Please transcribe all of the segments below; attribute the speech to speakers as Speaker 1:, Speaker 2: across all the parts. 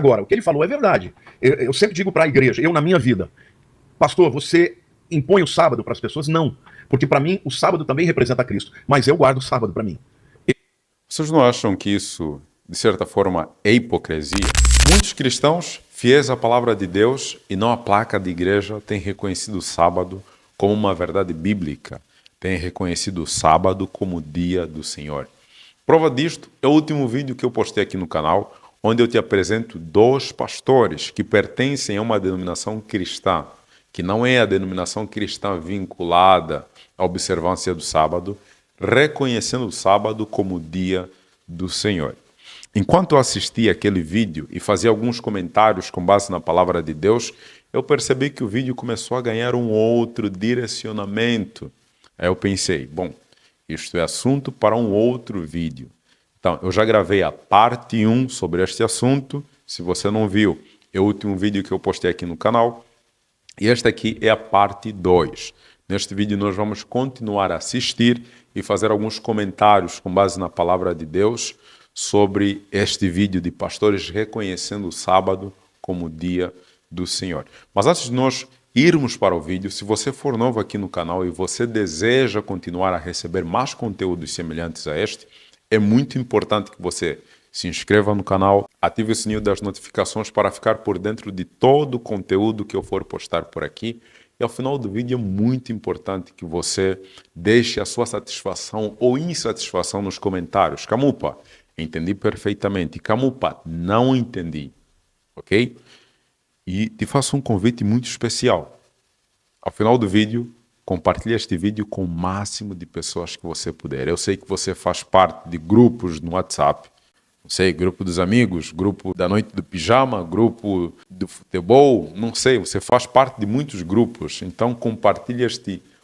Speaker 1: Agora, o que ele falou é verdade. Eu sempre digo para a igreja, eu na minha vida, pastor, você impõe o sábado para as pessoas? Não. Porque para mim, o sábado também representa Cristo. Mas eu guardo o sábado para mim.
Speaker 2: Vocês não acham que isso, de certa forma, é hipocrisia? Muitos cristãos, fiéis à palavra de Deus e não à placa de igreja, têm reconhecido o sábado como uma verdade bíblica. Têm reconhecido o sábado como o dia do Senhor. Prova disto é o último vídeo que eu postei aqui no canal, onde eu te apresento 2 pastores que pertencem a uma denominação cristã, que não é a denominação cristã vinculada à observância do sábado, reconhecendo o sábado como o dia do Senhor. Enquanto eu assistia aquele vídeo e fazia alguns comentários com base na palavra de Deus, eu percebi que o vídeo começou a ganhar um outro direcionamento. Aí eu pensei, bom, isto é assunto para um outro vídeo. Então, eu já gravei a parte 1 sobre este assunto. Se você não viu, é o último vídeo que eu postei aqui no canal. E esta aqui é a parte 2. Neste vídeo nós vamos continuar a assistir e fazer alguns comentários com base na palavra de Deus sobre este vídeo de pastores reconhecendo o sábado como o dia do Senhor. Mas antes de nós irmos para o vídeo, se você for novo aqui no canal e você deseja continuar a receber mais conteúdos semelhantes a este, é muito importante que você se inscreva no canal, ative o sininho das notificações para ficar por dentro de todo o conteúdo que eu for postar por aqui. E ao final do vídeo é muito importante que você deixe a sua satisfação ou insatisfação nos comentários. Camupa, entendi perfeitamente. Camupa, não entendi. Ok? E te faço um convite muito especial. Ao final do vídeo, compartilhe este vídeo com o máximo de pessoas que você puder. Eu sei que você faz parte de grupos no WhatsApp. Não sei, grupo dos amigos, grupo da noite do pijama, grupo do futebol, não sei, você faz parte de muitos grupos. Então compartilhe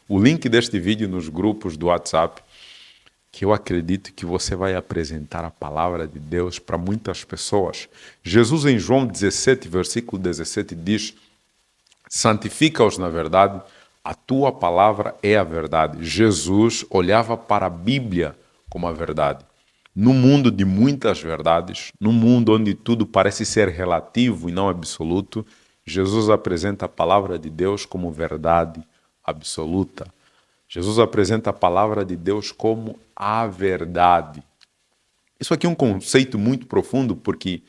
Speaker 2: o link deste vídeo nos grupos do WhatsApp, que eu acredito que você vai apresentar a palavra de Deus para muitas pessoas. Jesus em João 17, versículo 17 diz: santifica-os na verdade, a tua palavra é a verdade. Jesus olhava para a Bíblia como a verdade. No mundo de muitas verdades, no mundo onde tudo parece ser relativo e não absoluto, Jesus apresenta a palavra de Deus como verdade absoluta. Jesus apresenta a palavra de Deus como a verdade. Isso aqui é um conceito muito profundo, porque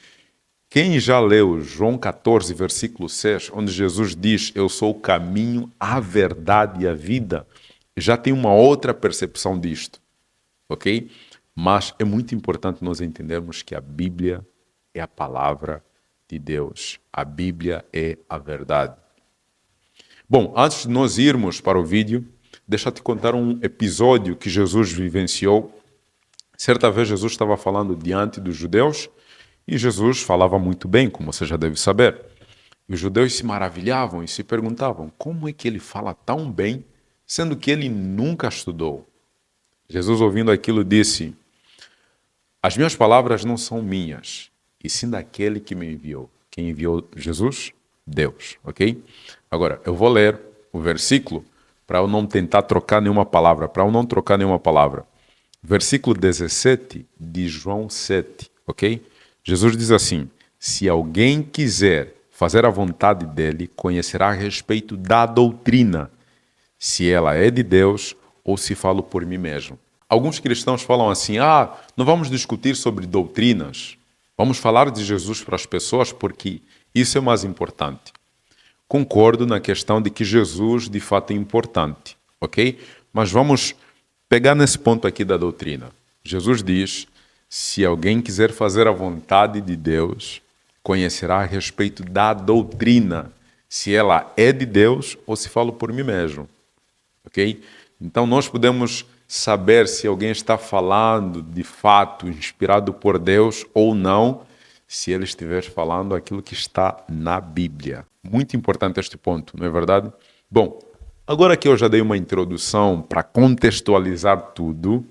Speaker 2: quem já leu João 14, versículo 6, onde Jesus diz, eu sou o caminho, a verdade e a vida, já tem uma outra percepção disto, ok? Mas é muito importante nós entendermos que a Bíblia é a palavra de Deus. A Bíblia é a verdade. Bom, antes de nós irmos para o vídeo, deixa eu te contar um episódio que Jesus vivenciou. Certa vez Jesus estava falando diante dos judeus e Jesus falava muito bem, como você já deve saber. E os judeus se maravilhavam e se perguntavam como é que ele fala tão bem, sendo que ele nunca estudou. Jesus, ouvindo aquilo, disse: as minhas palavras não são minhas, e sim daquele que me enviou. Quem enviou Jesus? Deus, ok? Agora, eu vou ler o versículo para eu não tentar trocar nenhuma palavra, para eu não trocar nenhuma palavra. Versículo 17 de João 7, ok? Jesus diz assim: se alguém quiser fazer a vontade dele, conhecerá a respeito da doutrina, se ela é de Deus ou se falo por mim mesmo. Alguns cristãos falam assim, não vamos discutir sobre doutrinas, vamos falar de Jesus para as pessoas porque isso é mais importante. Concordo na questão de que Jesus de fato é importante, ok? Mas vamos pegar nesse ponto aqui da doutrina. Jesus diz, se alguém quiser fazer a vontade de Deus, conhecerá a respeito da doutrina, se ela é de Deus ou se falo por mim mesmo, ok? Então nós podemos saber se alguém está falando de fato inspirado por Deus ou não, se ele estiver falando aquilo que está na Bíblia. Muito importante este ponto, não é verdade? Bom, agora que eu já dei uma introdução para contextualizar tudo,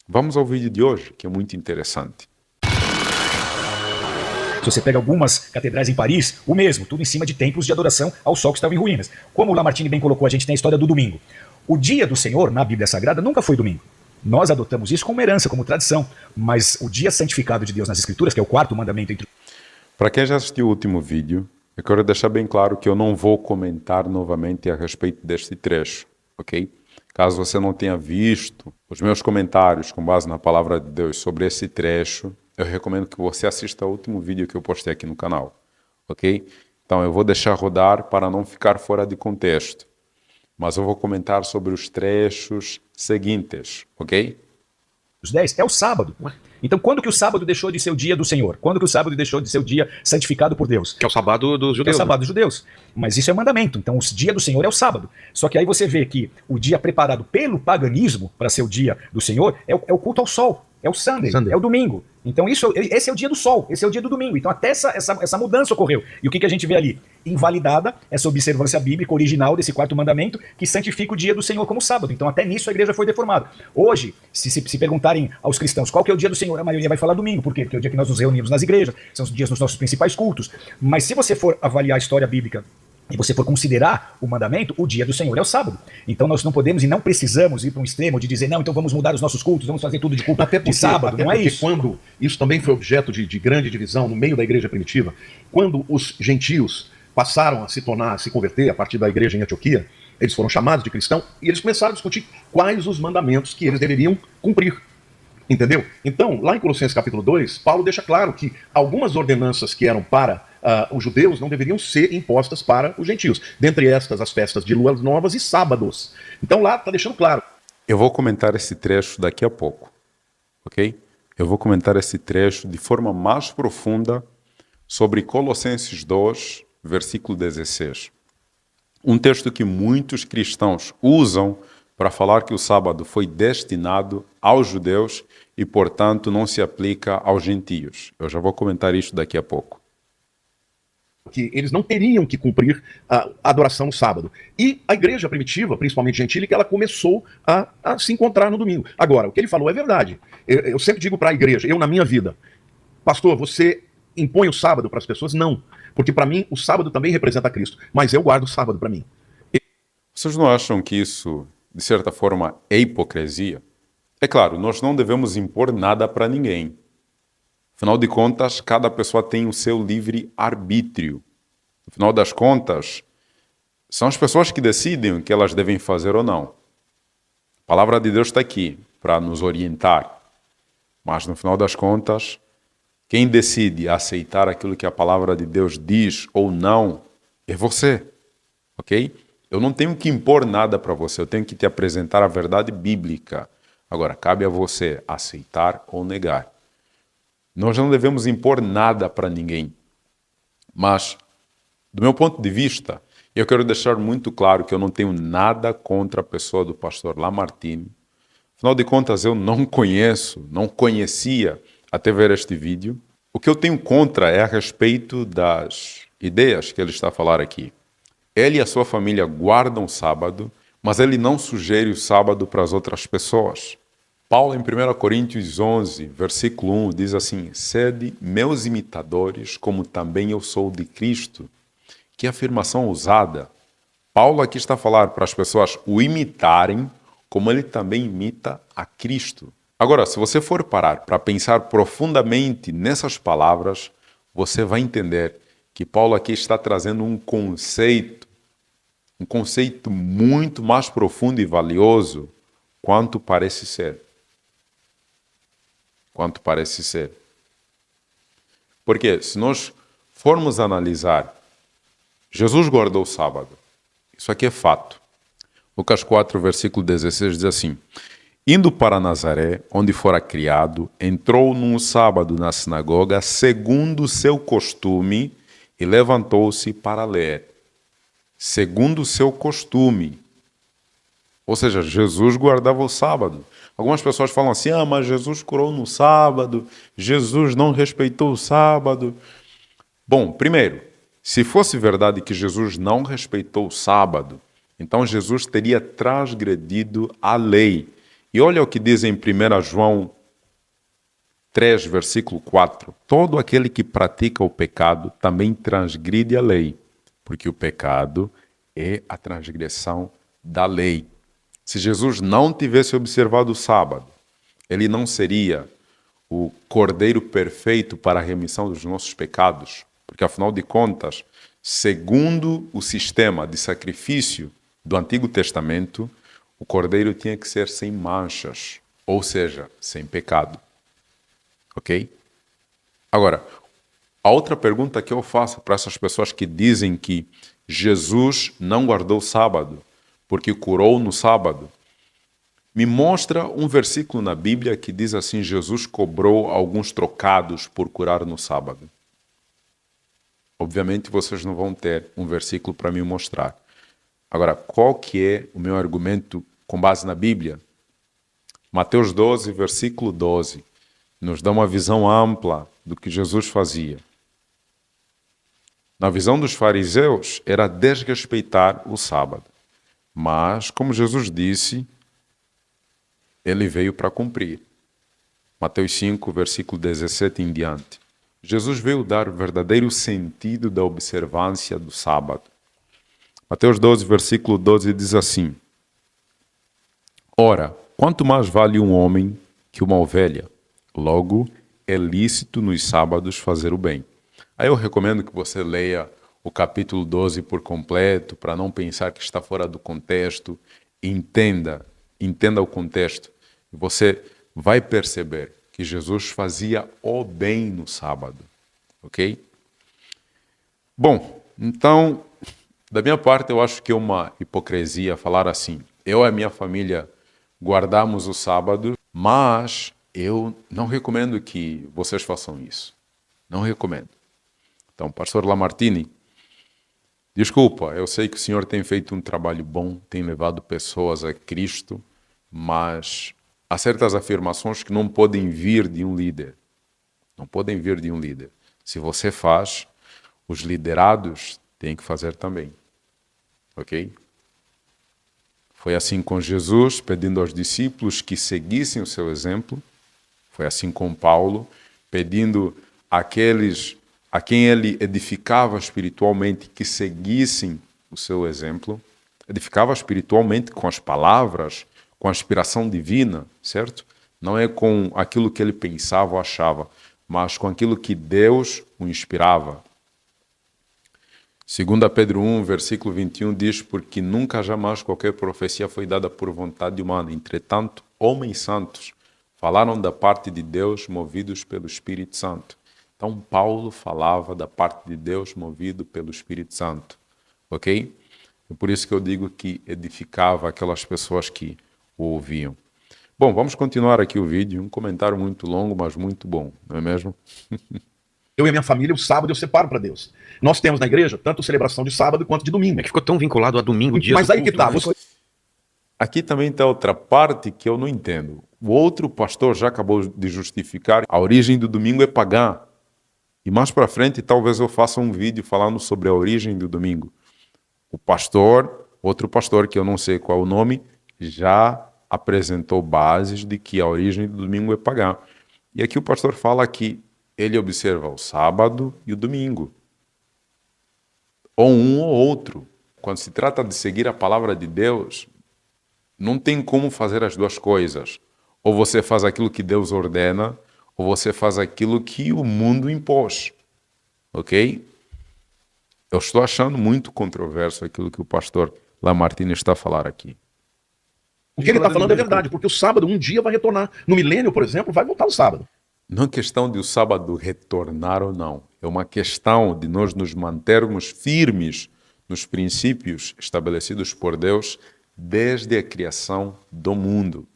Speaker 2: vamos ao vídeo de hoje, que é muito interessante.
Speaker 3: Se você pega algumas catedrais em Paris, o mesmo, tudo em cima de templos de adoração ao sol que estavam em ruínas. Como o Lamartine bem colocou, a gente tem a história do domingo. O dia do Senhor, na Bíblia Sagrada, nunca foi domingo. Nós adotamos isso como herança, como tradição. Mas o dia santificado de Deus nas Escrituras, que é o quarto mandamento entre
Speaker 2: Para quem já assistiu o último vídeo, eu quero deixar bem claro que eu não vou comentar novamente a respeito deste trecho, ok? Caso você não tenha visto os meus comentários com base na palavra de Deus sobre esse trecho, eu recomendo que você assista ao último vídeo que eu postei aqui no canal, ok? Então eu vou deixar rodar para não ficar fora de contexto, mas eu vou comentar sobre os trechos seguintes, ok?
Speaker 3: Os 10 é o sábado. Então, quando que o sábado deixou de ser o dia do Senhor? Quando que o sábado deixou de ser o dia santificado por Deus?
Speaker 1: Que é o sábado dos
Speaker 3: É o
Speaker 1: judeus.
Speaker 3: sábado dos judeus. Mas isso é mandamento. Então, o dia do Senhor é o sábado. Só que aí você vê que o dia preparado pelo paganismo para ser o dia do Senhor é o culto ao sol. É o Sunday, é o domingo. Então esse é o dia do sol, esse é o dia do domingo. Então até essa mudança ocorreu. E o que a gente vê ali? Invalidada essa observância bíblica original desse quarto mandamento que santifica o dia do Senhor como sábado. Então até nisso a igreja foi deformada. Hoje, se perguntarem aos cristãos qual que é o dia do Senhor, a maioria vai falar domingo. Por quê? Porque é o dia que nós nos reunimos nas igrejas, são os dias dos nossos principais cultos. Mas se você for avaliar a história bíblica e você for considerar o mandamento, o dia do Senhor é o sábado. Então nós não podemos e não precisamos ir para um extremo de dizer, não, então vamos mudar os nossos cultos, vamos fazer tudo de culto de sábado, não é isso.
Speaker 1: Quando isso também foi objeto de grande divisão no meio da igreja primitiva, quando os gentios passaram a se converter a partir da igreja em Antioquia, eles foram chamados de cristão e eles começaram a discutir quais os mandamentos que eles deveriam cumprir. Entendeu? Então, lá em Colossenses capítulo 2, Paulo deixa claro que algumas ordenanças que eram para os judeus não deveriam ser impostas para os gentios. Dentre estas, as festas de luas novas e sábados. Então lá está deixando claro.
Speaker 2: Eu vou comentar esse trecho daqui a pouco, ok? Eu vou comentar esse trecho de forma mais profunda sobre Colossenses 2, versículo 16. Um texto que muitos cristãos usam para falar que o sábado foi destinado aos judeus e, portanto, não se aplica aos gentios. Eu já vou comentar isso daqui a pouco.
Speaker 1: Que eles não teriam que cumprir a adoração no sábado. E a igreja primitiva, principalmente gentílica, ela começou a se encontrar no domingo. Agora, o que ele falou é verdade. Eu sempre digo para a igreja, eu na minha vida, pastor, você impõe o sábado para as pessoas? Não. Porque para mim, o sábado também representa Cristo. Mas eu guardo o sábado para mim.
Speaker 2: Vocês não acham que isso, de certa forma, é hipocrisia? É claro, nós não devemos impor nada para ninguém. Afinal de contas, cada pessoa tem o seu livre arbítrio. No final das contas, são as pessoas que decidem o que elas devem fazer ou não. A palavra de Deus está aqui para nos orientar. Mas no final das contas, quem decide aceitar aquilo que a palavra de Deus diz ou não é você, ok? Eu não tenho que impor nada para você, eu tenho que te apresentar a verdade bíblica. Agora, cabe a você aceitar ou negar. Nós não devemos impor nada para ninguém. Mas, do meu ponto de vista, eu quero deixar muito claro que eu não tenho nada contra a pessoa do pastor Lamartine. Afinal de contas, eu não conhecia até ver este vídeo. O que eu tenho contra é a respeito das ideias que ele está a falar aqui. Ele e a sua família guardam o sábado, mas ele não sugere o sábado para as outras pessoas. Paulo, em 1 Coríntios 11, versículo 1, diz assim: sede meus imitadores, como também eu sou de Cristo. Que afirmação ousada. Paulo aqui está a falar para as pessoas o imitarem, como ele também imita a Cristo. Agora, se você for parar para pensar profundamente nessas palavras, você vai entender que Paulo aqui está trazendo um conceito muito mais profundo e valioso quanto parece ser. Porque se nós formos analisar, Jesus guardou o sábado. Isso aqui é fato. Lucas 4, versículo 16 diz assim: indo para Nazaré, onde fora criado, entrou num sábado na sinagoga, segundo o seu costume, e levantou-se para ler. Segundo o seu costume. Ou seja, Jesus guardava o sábado. Algumas pessoas falam assim, mas Jesus curou no sábado, Jesus não respeitou o sábado. Bom, primeiro, se fosse verdade que Jesus não respeitou o sábado, então Jesus teria transgredido a lei. E olha o que diz em 1 João 3, versículo 4. Todo aquele que pratica o pecado também transgride a lei, porque o pecado é a transgressão da lei. Se Jesus não tivesse observado o sábado, ele não seria o cordeiro perfeito para a remissão dos nossos pecados, Porque, afinal de contas, segundo o sistema de sacrifício do Antigo Testamento, o cordeiro tinha que ser sem manchas, ou seja, sem pecado. Ok? Agora, a outra pergunta que eu faço para essas pessoas que dizem que Jesus não guardou o sábado porque curou no sábado, me mostra um versículo na Bíblia que diz assim: Jesus cobrou alguns trocados por curar no sábado. Obviamente vocês não vão ter um versículo para me mostrar. Agora, qual que é o meu argumento com base na Bíblia? Mateus 12, versículo 12, nos dá uma visão ampla do que Jesus fazia. Na visão dos fariseus, era desrespeitar o sábado. Mas, como Jesus disse, ele veio para cumprir. Mateus 5, versículo 17 em diante. Jesus veio dar o verdadeiro sentido da observância do sábado. Mateus 12, versículo 12 diz assim: Ora, quanto mais vale um homem que uma ovelha? Logo, é lícito nos sábados fazer o bem. Aí eu recomendo que você leia o capítulo 12 por completo, para não pensar que está fora do contexto. Entenda o contexto. E você vai perceber que Jesus fazia o bem no sábado. Ok? Bom, então, da minha parte, eu acho que é uma hipocrisia falar assim: eu e a minha família guardamos o sábado, mas eu não recomendo que vocês façam isso. Não recomendo. Então, pastor Lamartine, desculpa, eu sei que o senhor tem feito um trabalho bom, tem levado pessoas a Cristo, mas há certas afirmações que não podem vir de um líder. Não podem vir de um líder. Se você faz, os liderados têm que fazer também. Ok? Foi assim com Jesus, pedindo aos discípulos que seguissem o seu exemplo. Foi assim com Paulo, pedindo àqueles a quem ele edificava espiritualmente que seguissem o seu exemplo. Edificava espiritualmente com as palavras, com a inspiração divina, certo? Não é com aquilo que ele pensava ou achava, mas com aquilo que Deus o inspirava. 2 Pedro 1, versículo 21 diz: porque nunca jamais qualquer profecia foi dada por vontade humana. Entretanto, homens santos falaram da parte de Deus, movidos pelo Espírito Santo. Então, Paulo falava da parte de Deus, movido pelo Espírito Santo. Ok? É por isso que eu digo que edificava aquelas pessoas que o ouviam. Bom, vamos continuar aqui o vídeo. Um comentário muito longo, mas muito bom, não é mesmo?
Speaker 1: Eu e a minha família, o sábado eu separo para Deus. Nós temos na igreja tanto celebração de sábado quanto de domingo.
Speaker 4: É que ficou tão vinculado a domingo, dia
Speaker 1: Mas
Speaker 4: do
Speaker 1: aí que
Speaker 4: culto,
Speaker 1: tá,
Speaker 4: né?
Speaker 2: Aqui também está outra parte que eu não entendo. O outro pastor já acabou de justificar a origem do domingo é pagã. E mais para frente, talvez eu faça um vídeo falando sobre a origem do domingo. O pastor, outro pastor, que eu não sei qual é o nome, já apresentou bases de que a origem do domingo é pagã. E aqui o pastor fala que ele observa o sábado e o domingo. Ou um ou outro. Quando se trata de seguir a palavra de Deus, não tem como fazer as duas coisas. Ou você faz aquilo que Deus ordena, ou você faz aquilo que o mundo impôs. Ok? Eu estou achando muito controverso aquilo que o pastor Lamartine está a falar aqui.
Speaker 1: O que ele está falando é verdade, porque o sábado um dia vai retornar. No milênio, por exemplo, vai voltar o sábado.
Speaker 2: Não é questão de o sábado retornar ou não. É uma questão de nós nos mantermos firmes nos princípios estabelecidos por Deus desde a criação do mundo.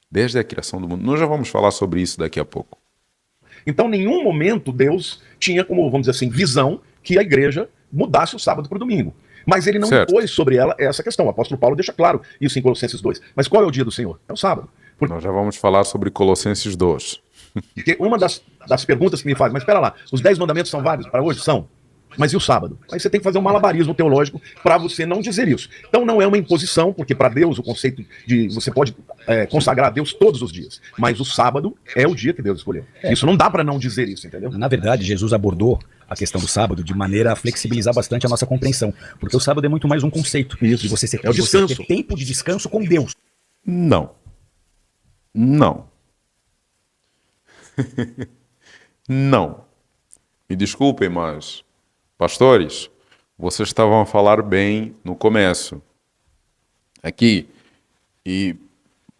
Speaker 2: Desde a criação do mundo. Nós já vamos falar sobre isso daqui a pouco.
Speaker 1: Então, em nenhum momento Deus tinha como, vamos dizer assim, visão que a igreja mudasse o sábado para o domingo. Mas ele não impôs sobre ela essa questão. O apóstolo Paulo deixa claro isso em Colossenses 2. Mas qual é o dia do Senhor? É o sábado.
Speaker 2: Nós já vamos falar sobre Colossenses 2.
Speaker 1: Porque uma das perguntas que me faz, mas espera lá, os 10 mandamentos são válidos para hoje? São. Mas e o sábado? Aí você tem que fazer um malabarismo teológico para você não dizer isso. Então não é uma imposição, porque para Deus o conceito de você pode consagrar a Deus todos os dias. Mas o sábado é o dia que Deus escolheu. Isso não dá para não dizer isso, entendeu?
Speaker 3: Na verdade, Jesus abordou a questão do sábado de maneira a flexibilizar bastante a nossa compreensão. Porque o sábado é muito mais um conceito.
Speaker 1: Isso.
Speaker 3: De você
Speaker 1: É o descanso.
Speaker 3: Você ter tempo de descanso com Deus.
Speaker 2: Não. Não. Não. Me desculpem, mas, pastores, vocês estavam a falar bem no começo. Aqui, e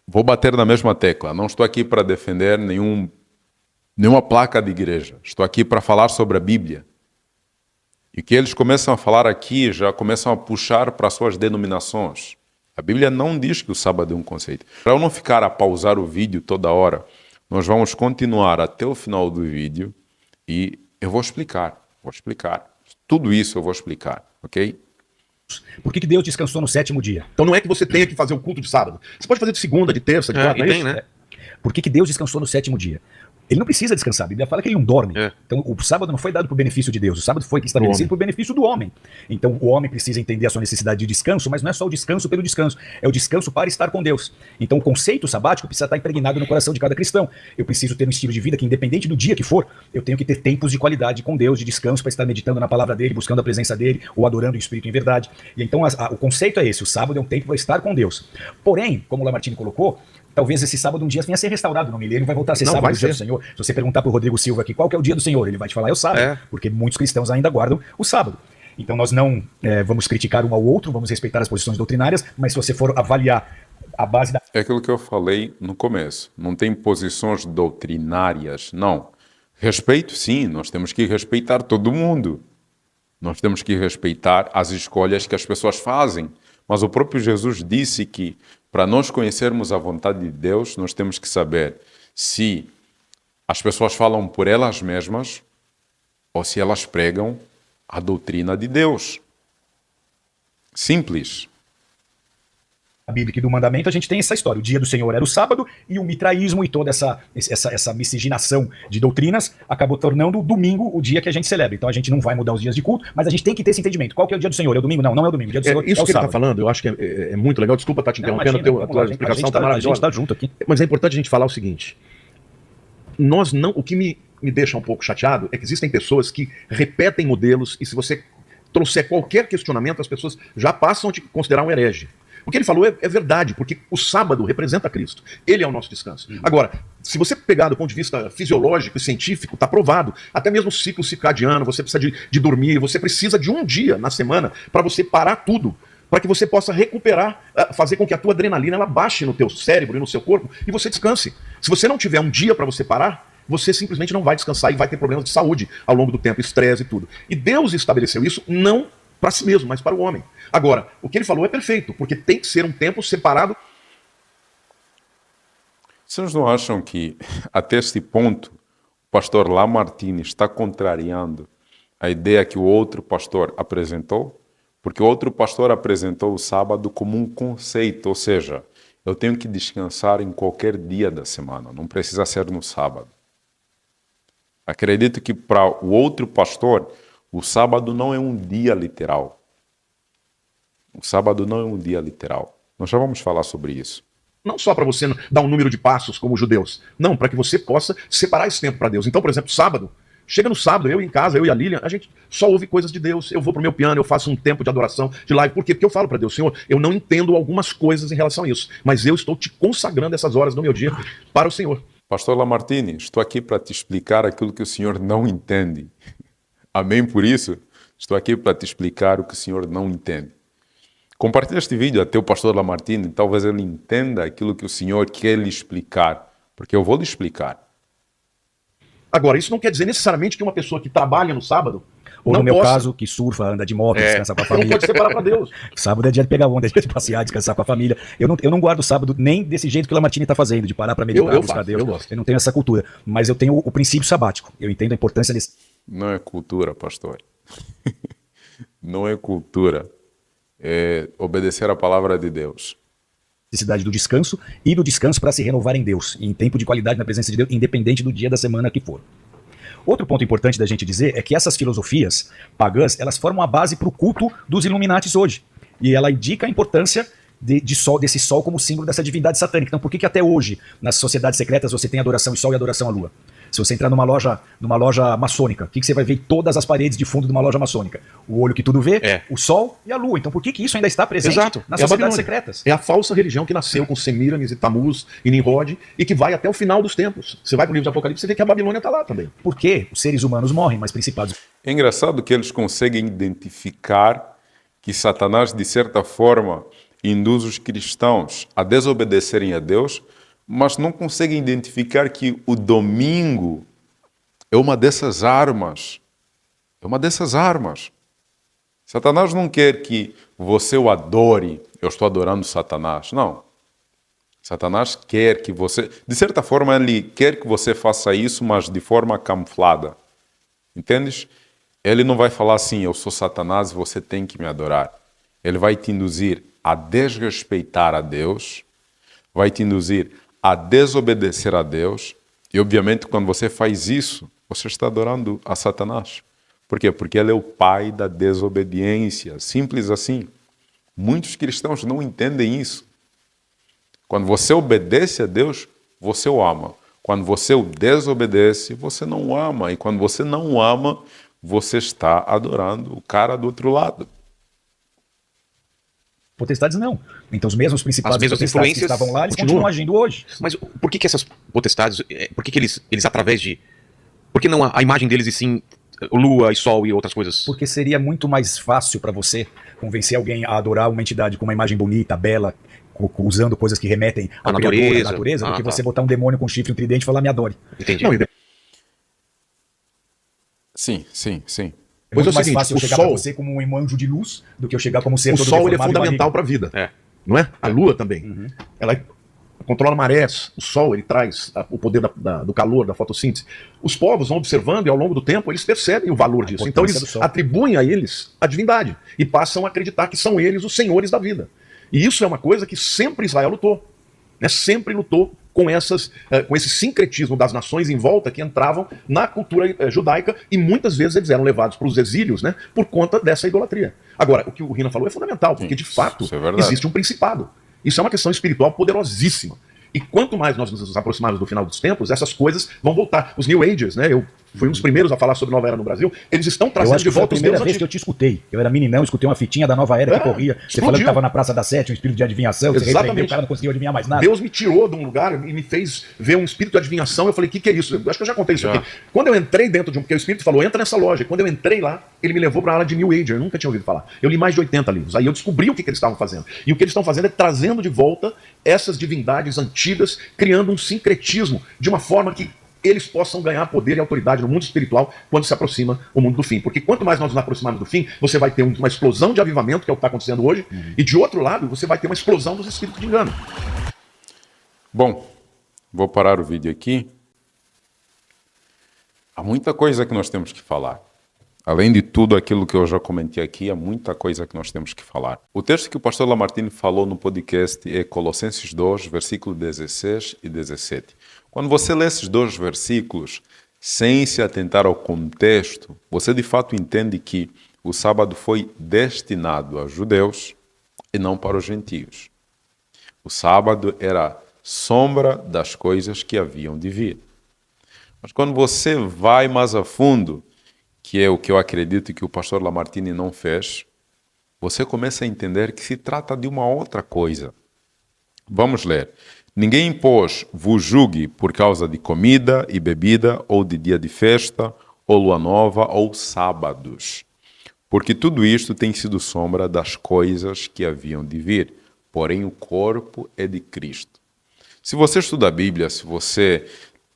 Speaker 2: vou bater na mesma tecla. Não estou aqui para defender nenhuma placa de igreja. Estou aqui para falar sobre a Bíblia. E o que eles começam a falar aqui, já começam a puxar para suas denominações. A Bíblia não diz que o sábado é um conceito. Para eu não ficar a pausar o vídeo toda hora, nós vamos continuar até o final do vídeo e eu vou explicar. Tudo isso eu vou explicar, ok?
Speaker 3: Por que Deus descansou no 7º dia?
Speaker 1: Então não é que você tenha que fazer o culto de sábado. Você pode fazer de segunda, de terça, de quarta, não é isso?
Speaker 4: né?
Speaker 3: Por que Deus descansou no 7º dia? Ele não precisa descansar, a Bíblia fala que ele não dorme.
Speaker 4: É.
Speaker 3: Então o sábado não foi dado por benefício de Deus, o sábado foi estabelecido por benefício do homem. Então o homem precisa entender a sua necessidade de descanso, mas não é só o descanso pelo descanso, é o descanso para estar com Deus. Então o conceito sabático precisa estar impregnado no coração de cada cristão. Eu preciso ter um estilo de vida que, independente do dia que for, eu tenho que ter tempos de qualidade com Deus, de descanso, para estar meditando na palavra dele, buscando a presença dele, ou adorando o Espírito em verdade. E então o conceito é esse, o sábado é um tempo para estar com Deus. Porém, como o Lamartine colocou, talvez esse sábado um dia venha a ser restaurado no milênio, vai voltar a ser sábado do dia do Senhor. Se você perguntar para o Rodrigo Silva aqui qual que é o dia do Senhor, ele vai te falar, é o sábado, porque muitos cristãos ainda guardam o sábado. Então nós não vamos criticar um ao outro, vamos respeitar as posições doutrinárias, mas se você for avaliar a base da...
Speaker 2: É aquilo que eu falei no começo, não tem posições doutrinárias, não. Respeito, sim, nós temos que respeitar todo mundo. Nós temos que respeitar as escolhas que as pessoas fazem. Mas o próprio Jesus disse que para nós conhecermos a vontade de Deus, nós temos que saber se as pessoas falam por elas mesmas ou se elas pregam a doutrina de Deus. Simples.
Speaker 3: A Bíblia e do mandamento, a gente tem essa história. O dia do Senhor era o sábado e o mitraísmo e toda essa miscigenação de doutrinas acabou tornando o domingo o dia que a gente celebra. Então a gente não vai mudar os dias de culto, mas a gente tem que ter esse entendimento. Qual que é o dia do Senhor? É o domingo? Não, não é o domingo. O dia do Senhor
Speaker 1: isso
Speaker 3: é o
Speaker 1: que ele
Speaker 3: sábado.
Speaker 1: está falando, eu acho que é muito legal. Desculpa estar te interrompendo, a tua explicação está maravilhosa.
Speaker 3: A gente está junto aqui.
Speaker 1: Mas é importante a gente falar o seguinte. O que me deixa um pouco chateado é que existem pessoas que repetem modelos e se você trouxer qualquer questionamento, as pessoas já passam a te considerar um herege. O que ele falou é verdade, porque o sábado representa Cristo. Ele é o nosso descanso. Agora, se você pegar do ponto de vista fisiológico e científico, está provado. Até mesmo o ciclo circadiano, você precisa de dormir, você precisa de um dia na semana para você parar tudo, para que você possa recuperar, fazer com que a tua adrenalina ela baixe no teu cérebro e no seu corpo e você descanse. Se você não tiver um dia para você parar, você simplesmente não vai descansar e vai ter problemas de saúde ao longo do tempo, estresse e tudo. E Deus estabeleceu isso não para si mesmo, mas para o homem. Agora, o que ele falou é perfeito, porque tem que ser um tempo separado.
Speaker 2: Vocês não acham que, até este ponto, o pastor Lamartine está contrariando a ideia que o outro pastor apresentou? Porque o outro pastor apresentou o sábado como um conceito, ou seja, eu tenho que descansar em qualquer dia da semana, não precisa ser no sábado. Acredito que para o outro pastor, o sábado não é um dia literal. O sábado não é um dia literal. Nós já vamos falar sobre isso.
Speaker 1: Não só para você dar um número de passos como os judeus. Não, para que você possa separar esse tempo para Deus. Então, por exemplo, sábado. Chega no sábado, eu em casa, eu e a Lilian, a gente só ouve coisas de Deus. Eu vou pro meu piano, eu faço um tempo de adoração, de live. Por quê? Porque eu falo para Deus, Senhor, eu não entendo algumas coisas em relação a isso, mas eu estou te consagrando essas horas do meu dia para o Senhor.
Speaker 2: Pastor Lamartine, estou aqui para te explicar aquilo que o Senhor não entende. Amém por isso? Estou aqui para te explicar o que o Senhor não entende. Compartilhe este vídeo até o pastor Lamartine, talvez ele entenda aquilo que o Senhor quer lhe explicar, porque eu vou lhe explicar.
Speaker 1: Agora, isso não quer dizer necessariamente que uma pessoa que trabalha no sábado,
Speaker 3: ou
Speaker 1: não
Speaker 3: no meu
Speaker 1: possa...
Speaker 3: caso, que surfa, anda de moto, descansa com a família.
Speaker 1: Não pode separar para Deus.
Speaker 3: Sábado é dia de pegar onda, é dia de passear, descansar com a família. Eu não guardo sábado nem desse jeito que o Lamartine está fazendo, de parar para meditar, buscar Deus. Eu não tenho essa cultura, mas eu tenho o princípio sabático. Eu entendo a importância desse...
Speaker 2: Não é cultura, pastor. Não é cultura. É obedecer a palavra de Deus.
Speaker 3: Necessidade do descanso e do descanso para se renovar em Deus, em tempo de qualidade na presença de Deus, independente do dia da semana que for. Outro ponto importante da gente dizer é que essas filosofias pagãs, elas formam a base para o culto dos Illuminatis hoje. E ela indica a importância desse sol como símbolo dessa divindade satânica. Então por que até hoje, nas sociedades secretas, você tem adoração ao sol e adoração à lua? Se você entrar numa loja maçônica, o que você vai ver em todas as paredes de fundo de uma loja maçônica? O olho que tudo vê, o sol e a lua. Então por que isso ainda está presente nas sociedades secretas?
Speaker 1: É a falsa religião que nasceu com Semíramis e Tamuz e Nimrod e que vai até o final dos tempos. Você vai para o livro de Apocalipse e vê que a Babilônia está lá também.
Speaker 3: Porque os seres humanos morrem, mas principados...
Speaker 2: É engraçado que eles conseguem identificar que Satanás, de certa forma, induz os cristãos a desobedecerem a Deus, mas não conseguem identificar que o domingo é uma dessas armas. É uma dessas armas. Satanás não quer que você o adore. Eu estou adorando Satanás. Não. Satanás quer que você... De certa forma, ele quer que você faça isso, mas de forma camuflada. Entendes? Ele não vai falar assim, eu sou Satanás e você tem que me adorar. Ele vai te induzir a desrespeitar a Deus, vai te induzir a desobedecer a Deus, e obviamente quando você faz isso, você está adorando a Satanás. Por quê? Porque ele é o pai da desobediência, simples assim. Muitos cristãos não entendem isso. Quando você obedece a Deus, você o ama. Quando você o desobedece, você não o ama. E quando você não o ama, você está adorando o cara do outro lado.
Speaker 3: Potestades não. Então os mesmos principados
Speaker 4: potestades
Speaker 3: que estavam lá, eles continuam agindo hoje.
Speaker 4: Mas por que essas potestades, por que eles através de... Por que não a imagem deles e sim lua e sol e outras coisas?
Speaker 3: Porque seria muito mais fácil para você convencer alguém a adorar uma entidade com uma imagem bonita, bela, usando coisas que remetem à natureza, do que você botar um demônio com chifre e um tridente e falar me adore.
Speaker 4: Entendi.
Speaker 2: Sim.
Speaker 3: É muito mais fácil eu chegar para você como um anjo de luz do que eu chegar como ser todo
Speaker 1: deformado. O sol ele é fundamental para a vida, não é? A lua também. Ela controla marés. O sol ele traz o poder do calor, da fotossíntese. Os povos vão observando e ao longo do tempo eles percebem o valor disso. Então eles atribuem a eles a divindade e passam a acreditar que são eles os senhores da vida. E isso é uma coisa que sempre Israel lutou. Sempre lutou com esse sincretismo das nações em volta que entravam na cultura judaica e muitas vezes eles eram levados para os exílios, por conta dessa idolatria. Agora, o que o Rina falou é fundamental, porque de fato existe um principado. Isso é uma questão espiritual poderosíssima. E quanto mais nós nos aproximarmos do final dos tempos, essas coisas vão voltar. Os New Agers, eu fui um dos primeiros a falar sobre Nova Era no Brasil, eles estão trazendo de volta os
Speaker 3: primeira vez que eu te escutei. Eu era meninão, escutei uma fitinha da Nova Era que corria. Você falando que estava na Praça da Sete, um espírito de adivinhação, você repreendeu, o cara não conseguiu adivinhar mais nada.
Speaker 1: Deus me tirou de um lugar e me fez ver um espírito de adivinhação. Eu falei, o que é isso? Eu acho que eu já contei isso aqui. Quando eu entrei dentro de porque o espírito falou, entra nessa loja. Quando eu entrei lá, ele me levou para a ala de New Ager. Eu nunca tinha ouvido falar. Eu li mais de 80 livros. Aí eu descobri o que eles estavam fazendo. E o que eles estão fazendo é trazendo de volta essas divindades antigas, criando um sincretismo de uma forma que eles possam ganhar poder e autoridade no mundo espiritual quando se aproxima o mundo do fim. Porque quanto mais nós nos aproximarmos do fim, você vai ter uma explosão de avivamento, que é o que está acontecendo hoje, e de outro lado, você vai ter uma explosão dos espíritos de engano.
Speaker 2: Bom, vou parar o vídeo aqui. Há muita coisa que nós temos que falar. Além de tudo aquilo que eu já comentei aqui, há muita coisa que nós temos que falar. O texto que o pastor Lamartine falou no podcast é Colossenses 2, versículo 16 e 17. Quando você lê esses dois versículos, sem se atentar ao contexto, você de fato entende que o sábado foi destinado aos judeus e não para os gentios. O sábado era sombra das coisas que haviam de vir. Mas quando você vai mais a fundo, que é o que eu acredito que o pastor Lamartine não fez, você começa a entender que se trata de uma outra coisa. Vamos ler. Ninguém impôs vos julgue por causa de comida e bebida, ou de dia de festa, ou lua nova, ou sábados. Porque tudo isto tem sido sombra das coisas que haviam de vir, porém o corpo é de Cristo. Se você estuda a Bíblia, se você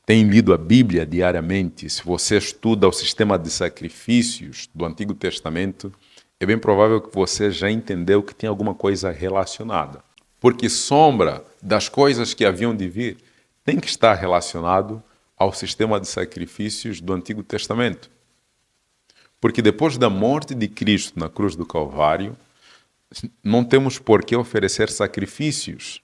Speaker 2: tem lido a Bíblia diariamente, se você estuda o sistema de sacrifícios do Antigo Testamento, é bem provável que você já entendeu que tem alguma coisa relacionada. Porque sombra das coisas que haviam de vir tem que estar relacionado ao sistema de sacrifícios do Antigo Testamento. Porque depois da morte de Cristo na cruz do Calvário, não temos por que oferecer sacrifícios.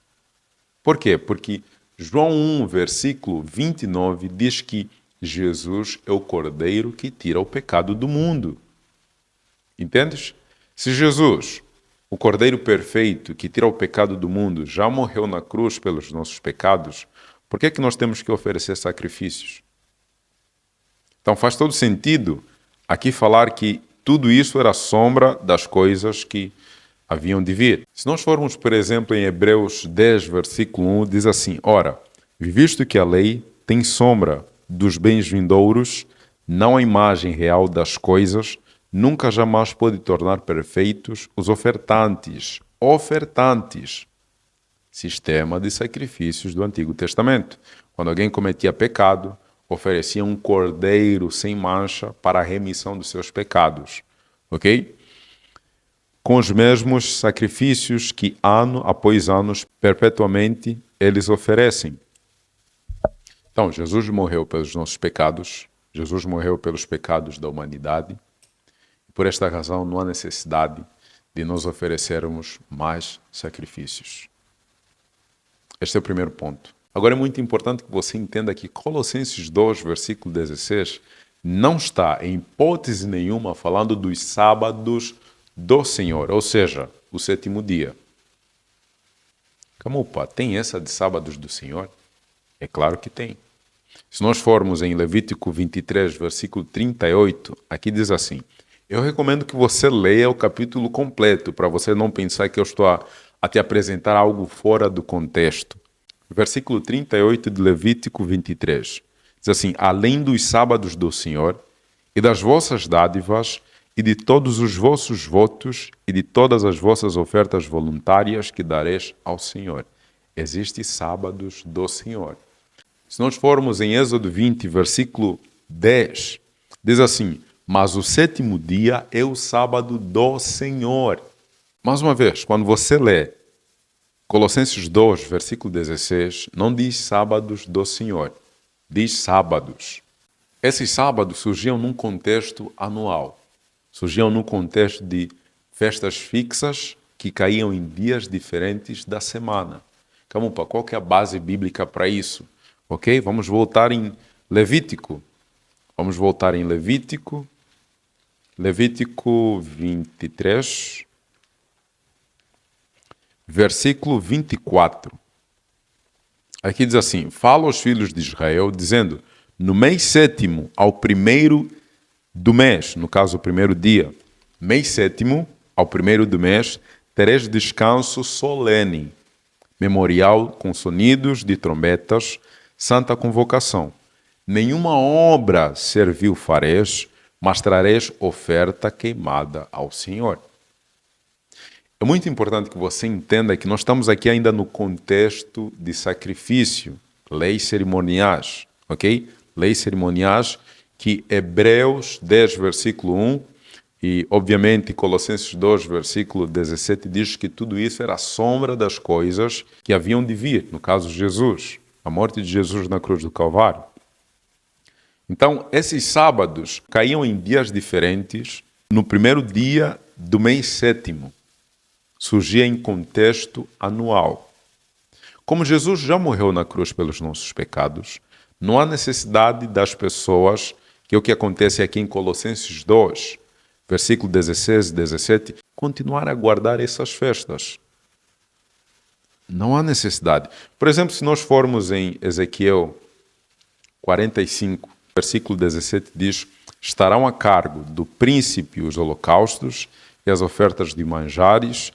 Speaker 2: Por quê? Porque João 1, versículo 29, diz que Jesus é o Cordeiro que tira o pecado do mundo. Entendes? Se Jesus, o Cordeiro perfeito que tira o pecado do mundo, já morreu na cruz pelos nossos pecados, por que nós temos que oferecer sacrifícios? Então faz todo sentido aqui falar que tudo isso era sombra das coisas que haviam de vir. Se nós formos, por exemplo, em Hebreus 10, versículo 1, diz assim: ora, visto que a lei tem sombra dos bens vindouros, não a imagem real das coisas, nunca jamais pode tornar perfeitos os ofertantes. Sistema de sacrifícios do Antigo Testamento. Quando alguém cometia pecado, oferecia um cordeiro sem mancha para a remissão dos seus pecados. Ok? Com os mesmos sacrifícios que ano após ano, perpetuamente, eles oferecem. Então, Jesus morreu pelos nossos pecados, Jesus morreu pelos pecados da humanidade, e por esta razão não há necessidade de nós oferecermos mais sacrifícios. Este é o primeiro ponto. Agora é muito importante que você entenda que Colossenses 2, versículo 16, não está em hipótese nenhuma falando dos sábados do Senhor, ou seja, o sétimo dia. Camupa, tem essa de sábados do Senhor? É claro que tem. Se nós formos em Levítico 23, versículo 38, aqui diz assim: eu recomendo que você leia o capítulo completo, para você não pensar que eu estou a te apresentar algo fora do contexto. Versículo 38 de Levítico 23. Diz assim: além dos sábados do Senhor, e das vossas dádivas, e de todos os vossos votos, e de todas as vossas ofertas voluntárias que dareis ao Senhor. Existem sábados do Senhor. Se nós formos em Êxodo 20, versículo 10, diz assim: mas o sétimo dia é o sábado do Senhor. Mais uma vez, quando você lê Colossenses 2, versículo 16, não diz sábados do Senhor, diz sábados. Esses sábados surgiam num contexto anual, surgiam num contexto de festas fixas que caíam em dias diferentes da semana. Camupa, qual que é a base bíblica para isso? Ok? Vamos voltar em Levítico. Levítico 23, versículo 24. Aqui diz assim: fala aos filhos de Israel, dizendo: no mês sétimo, ao primeiro do mês, no caso o primeiro dia, mês sétimo, ao primeiro do mês, tereis descanso solene, memorial com sonidos de trombetas, santa convocação. Nenhuma obra servil fareis, mas trareis oferta queimada ao Senhor. É muito importante que você entenda que nós estamos aqui ainda no contexto de sacrifício, leis cerimoniais, ok? Leis cerimoniais que Hebreus 10, versículo 1 e, obviamente, Colossenses 2, versículo 17 diz que tudo isso era a sombra das coisas que haviam de vir, no caso Jesus, a morte de Jesus na cruz do Calvário. Então, esses sábados caíam em dias diferentes no primeiro dia do mês sétimo. Surgia em contexto anual. Como Jesus já morreu na cruz pelos nossos pecados, não há necessidade das pessoas, que é o que acontece aqui em Colossenses 2, versículo 16 e 17, continuar a guardar essas festas. Não há necessidade. Por exemplo, se nós formos em Ezequiel 45, versículo 17, diz: estarão a cargo do príncipe os holocaustos e as ofertas de manjares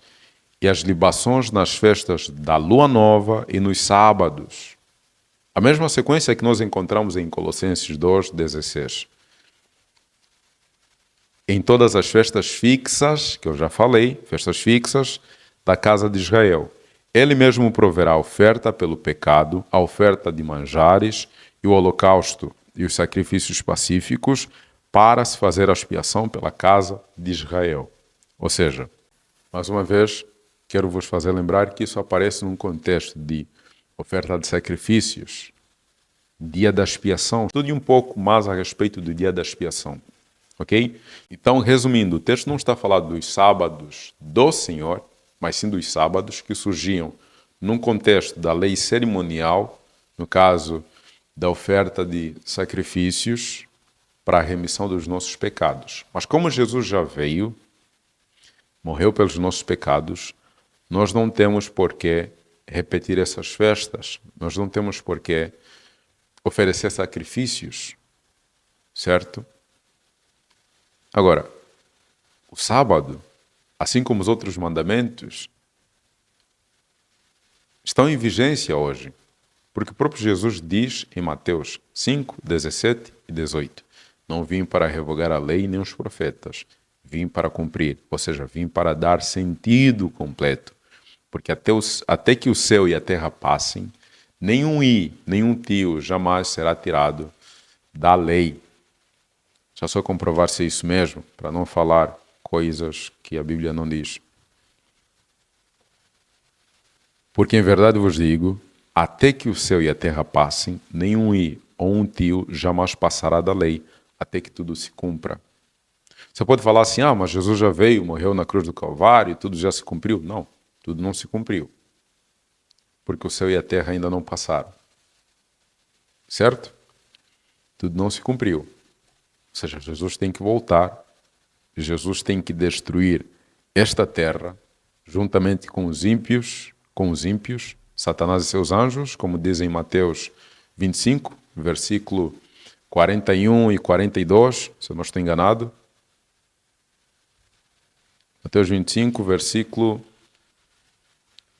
Speaker 2: e as libações nas festas da lua nova e nos sábados. A mesma sequência que nós encontramos em Colossenses 2, 16. Em todas as festas fixas, que eu já falei, festas fixas da casa de Israel. Ele mesmo proverá a oferta pelo pecado, a oferta de manjares e o holocausto e os sacrifícios pacíficos para se fazer a expiação pela casa de Israel. Ou seja, mais uma vez, quero vos fazer lembrar que isso aparece num contexto de oferta de sacrifícios, dia da expiação. Estude um pouco mais a respeito do dia da expiação, ok? Então, resumindo, o texto não está falando dos sábados do Senhor, mas sim dos sábados que surgiam num contexto da lei cerimonial, no caso da oferta de sacrifícios para a remissão dos nossos pecados. Mas como Jesus já veio, morreu pelos nossos pecados, nós não temos por que repetir essas festas, nós não temos por que oferecer sacrifícios. certo? Agora, o sábado, assim como os outros mandamentos, estão em vigência hoje. Porque o próprio Jesus diz em Mateus 5, 17 e 18: não vim para revogar a lei nem os profetas, vim para cumprir, ou seja, vim para dar sentido completo. Porque até que o céu e a terra passem, nenhum tio jamais será tirado da lei. Já só comprovar se é isso mesmo, para não falar coisas que a Bíblia não diz. Porque em verdade vos digo, até que o céu e a terra passem, nenhum ou um tio jamais passará da lei, até que tudo se cumpra. Você pode falar assim, mas Jesus já veio, morreu na cruz do Calvário, e tudo já se cumpriu. Não, tudo não se cumpriu. Porque o céu e a terra ainda não passaram. Certo? Tudo não se cumpriu. Ou seja, Jesus tem que voltar, Jesus tem que destruir esta terra, juntamente com os ímpios, Satanás e seus anjos, como dizem em Mateus 25, versículo 41 e 42, se eu não estou enganado. Mateus 25, versículo...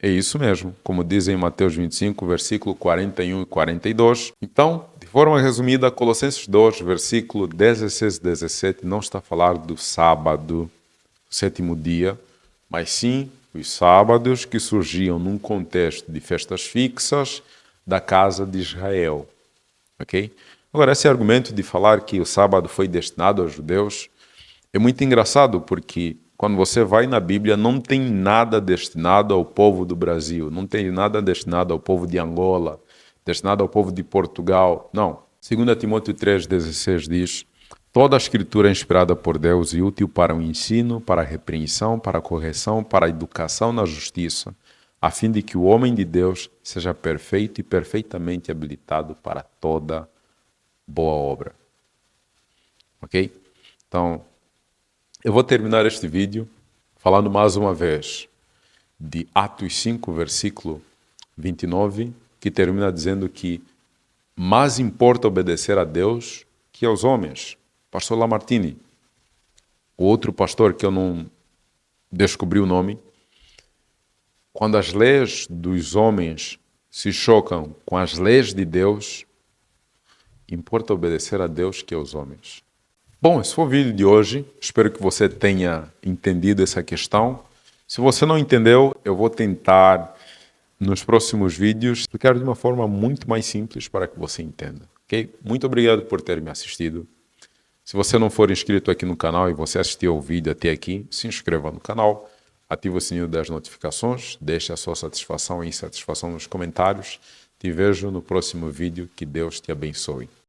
Speaker 2: É isso mesmo, como dizem em Mateus 25, versículo 41 e 42. Então, de forma resumida, Colossenses 2, versículo 16 e 17, não está a falar do sábado, o sétimo dia, mas sim os sábados que surgiam num contexto de festas fixas da casa de Israel. Ok? Agora, esse argumento de falar que o sábado foi destinado aos judeus é muito engraçado, porque quando você vai na Bíblia, não tem nada destinado ao povo do Brasil, não tem nada destinado ao povo de Angola, destinado ao povo de Portugal. Não. 2 Timóteo 3,16 diz: toda a escritura é inspirada por Deus e útil para o ensino, para a repreensão, para a correção, para a educação na justiça, a fim de que o homem de Deus seja perfeito e perfeitamente habilitado para toda boa obra. Ok? Então, eu vou terminar este vídeo falando mais uma vez de Atos 5, versículo 29, que termina dizendo que mais importa obedecer a Deus que aos homens. Pastor Lamartine, o outro pastor que eu não descobri o nome, quando as leis dos homens se chocam com as leis de Deus, importa obedecer a Deus que aos homens. Bom, esse foi o vídeo de hoje. Espero que você tenha entendido essa questão. Se você não entendeu, eu vou tentar, nos próximos vídeos, explicar de uma forma muito mais simples para que você entenda. Ok? Muito obrigado por ter me assistido. Se você não for inscrito aqui no canal e você assistiu ao vídeo até aqui, se inscreva no canal, ative o sininho das notificações, deixe a sua satisfação e insatisfação nos comentários. Te vejo no próximo vídeo. Que Deus te abençoe.